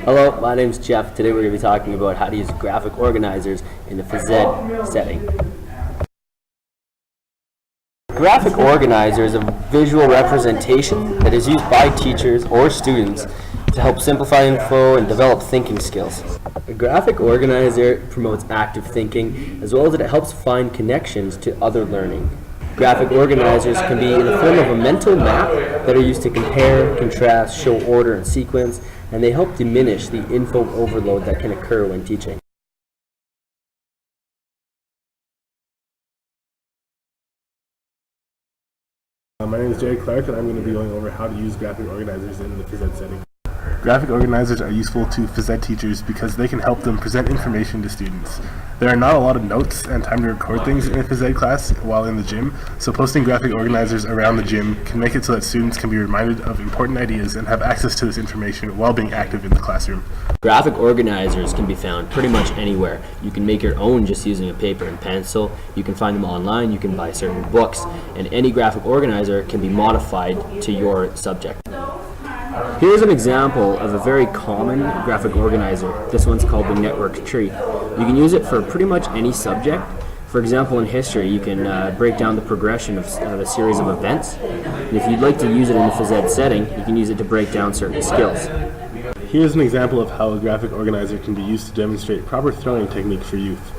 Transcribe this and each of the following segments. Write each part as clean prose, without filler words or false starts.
Hello, my name's Jeff. Today we're going to be talking about how to use graphic organizers in a phys ed setting. Graphic organizer is a visual representation that is used by teachers or students to help simplify info and develop thinking skills. A graphic organizer promotes active thinking as well as it helps find connections to other learning. Graphic organizers can be in the form of a mental map that are used to compare, contrast, show order and sequence, and they help diminish the info overload that can occur when teaching. My name is Jerry Clark, and I'm going to be going over how to use graphic organizers in the phys ed setting. Graphic organizers are useful to phys ed teachers because they can help them present information to students. There are not a lot of notes and time to record things in a phys ed class while in the gym, so posting graphic organizers around the gym can make it so that students can be reminded of important ideas and have access to this information while being active in the classroom. Graphic organizers can be found pretty much anywhere. You can make your own just using a paper and pencil. You can find them online, you can buy certain books, and any graphic organizer can be modified to your subject. Here's an example of a very common graphic organizer. This one's called the network tree. You can use it for pretty much any subject. For example, in history, you can break down the progression of a series of events. And if you'd like to use it in a phys ed setting, you can use it to break down certain skills. Here's an example of how a graphic organizer can be used to demonstrate proper throwing technique for youth.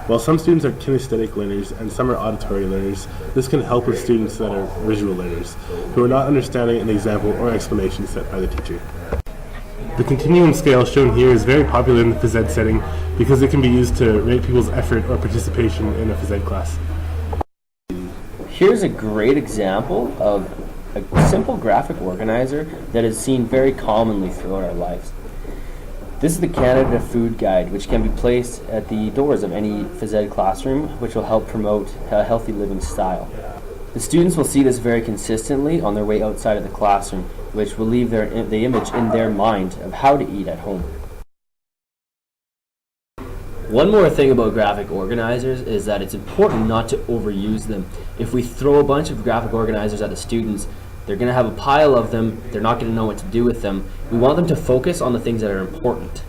While some students are kinesthetic learners and some are auditory learners, this can help with students that are visual learners, who are not understanding an example or explanation set by the teacher. The continuum scale shown here is very popular in the phys ed setting because it can be used to rate people's effort or participation in a phys ed class. Here's a great example of a simple graphic organizer that is seen very commonly throughout our lives. This is the Canada Food Guide, which can be placed at the doors of any phys ed classroom, which will help promote a healthy living style. The students will see this very consistently on their way outside of the classroom, which will leave the image in their mind of how to eat at home. One more thing about graphic organizers is that it's important not to overuse them. If we throw a bunch of graphic organizers at the students, they're going to have a pile of them, they're not going to know what to do with them. We want them to focus on the things that are important.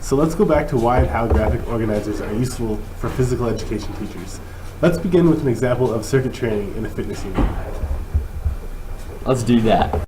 So let's go back to why and how graphic organizers are useful for physical education teachers. Let's begin with an example of circuit training in a fitness unit. Let's do that.